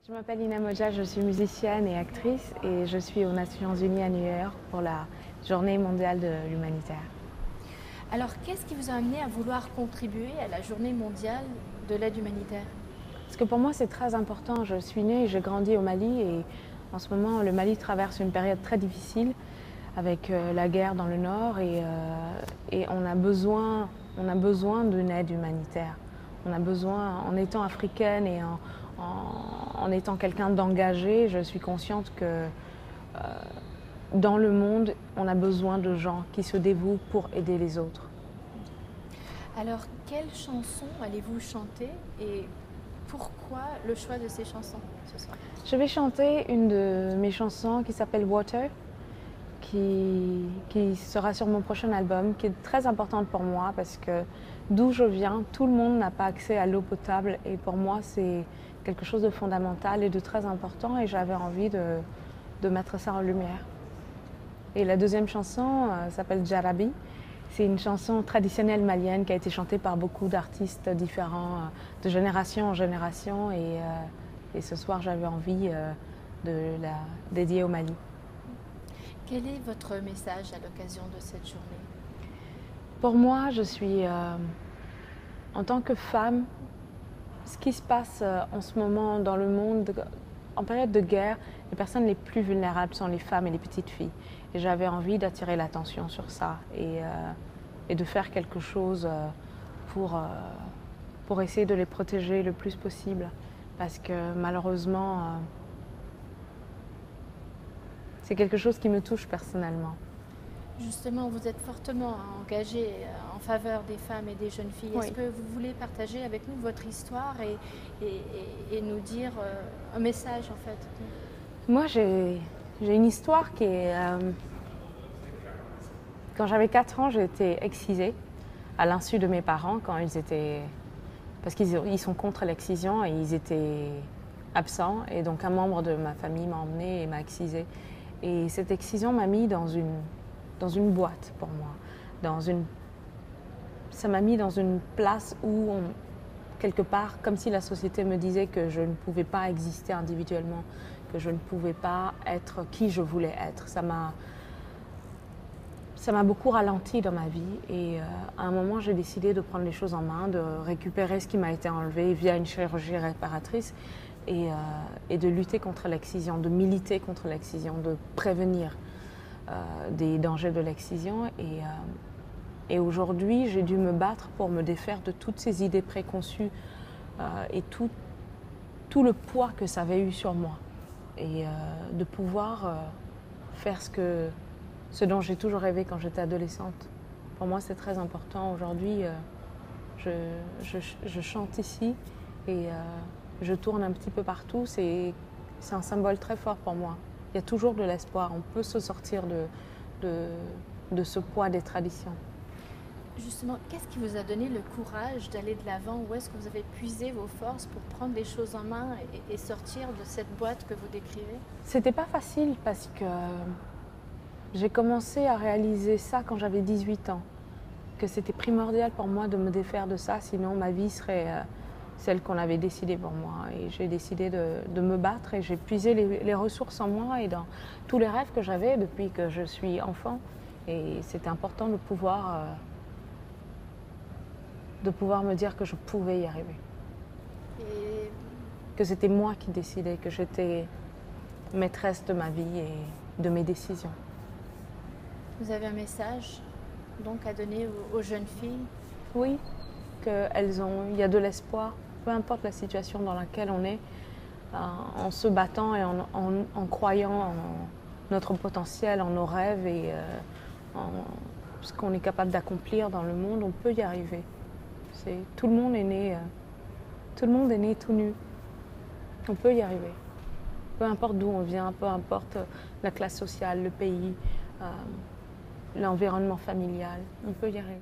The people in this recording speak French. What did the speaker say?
Je m'appelle Ina Moja, je suis musicienne et actrice et je suis aux Nations Unies à New York pour la Journée mondiale de l'humanitaire. Alors, qu'est-ce qui vous a amené à vouloir contribuer à la Journée mondiale de l'aide humanitaire? Parce que pour moi c'est très important, je suis née et j'ai grandi au Mali et en ce moment le Mali traverse une période très difficile avec la guerre dans le nord et on a besoin d'une aide humanitaire. On a besoin, en étant africaine et en étant quelqu'un d'engagé, je suis consciente que dans le monde, on a besoin de gens qui se dévouent pour aider les autres. Alors, quelle chanson allez-vous chanter et pourquoi le choix de ces chansons ce soir? Je vais chanter une de mes chansons qui s'appelle Water, qui sera sur mon prochain album, qui est très importante pour moi parce que d'où je viens, tout le monde n'a pas accès à l'eau potable et pour moi c'est quelque chose de fondamental et de très important et j'avais envie de mettre ça en lumière. Et la deuxième chanson s'appelle Jarabi. C'est une chanson traditionnelle malienne qui a été chantée par beaucoup d'artistes différents, de génération en génération. Et ce soir, j'avais envie de la dédier au Mali. Quel est votre message à l'occasion de cette journée? Pour moi, je suis, en tant que femme, ce qui se passe en ce moment dans le monde, en période de guerre, les personnes les plus vulnérables sont les femmes et les petites filles. Et j'avais envie d'attirer l'attention sur ça et de faire quelque chose pour essayer de les protéger le plus possible. Parce que malheureusement, c'est quelque chose qui me touche personnellement. Justement, vous êtes fortement engagée en faveur des femmes et des jeunes filles. Oui. Est-ce que vous voulez partager avec nous votre histoire et nous dire un message en fait? Moi, j'ai une histoire qui est... quand j'avais 4 ans, j'ai été excisée à l'insu de mes parents quand ils étaient... Parce qu'ils sont contre l'excision et ils étaient absents. Et donc un membre de ma famille m'a emmenée et m'a excisée. Et cette excision m'a mis dans une boîte pour moi. Ça m'a mis dans une place où, quelque part, comme si la société me disait que je ne pouvais pas exister individuellement, que je ne pouvais pas être qui je voulais être. Ça m'a beaucoup ralenti dans ma vie et à un moment j'ai décidé de prendre les choses en main, de récupérer ce qui m'a été enlevé via une chirurgie réparatrice et de lutter contre l'excision, de militer contre l'excision, de prévenir des dangers de l'excision et aujourd'hui j'ai dû me battre pour me défaire de toutes ces idées préconçues et tout le poids que ça avait eu sur moi et de pouvoir faire ce dont j'ai toujours rêvé quand j'étais adolescente. Pour moi, c'est très important. Aujourd'hui, je chante ici et je tourne un petit peu partout. C'est un symbole très fort pour moi. Il y a toujours de l'espoir. On peut se sortir de ce poids des traditions. Justement, qu'est-ce qui vous a donné le courage d'aller de l'avant? Où est-ce que vous avez puisé vos forces pour prendre les choses en main et sortir de cette boîte que vous décrivez? C'était pas facile parce que j'ai commencé à réaliser ça quand j'avais 18 ans, que c'était primordial pour moi de me défaire de ça, sinon ma vie serait celle qu'on avait décidée pour moi. Et j'ai décidé de me battre et j'ai puisé les ressources en moi et dans tous les rêves que j'avais depuis que je suis enfant. Et c'était important de pouvoir me dire que je pouvais y arriver. Et Que c'était moi qui décidais, que j'étais maîtresse de ma vie et de mes décisions. vous avez un message donc à donner aux jeunes filles? Oui, il y a de l'espoir, peu importe la situation dans laquelle on est, en se battant et en croyant en notre potentiel, en nos rêves et en ce qu'on est capable d'accomplir dans le monde, on peut y arriver. Tout le monde est né tout nu. On peut y arriver. Peu importe d'où on vient, peu importe la classe sociale, le pays, l'environnement familial, on peut y arriver.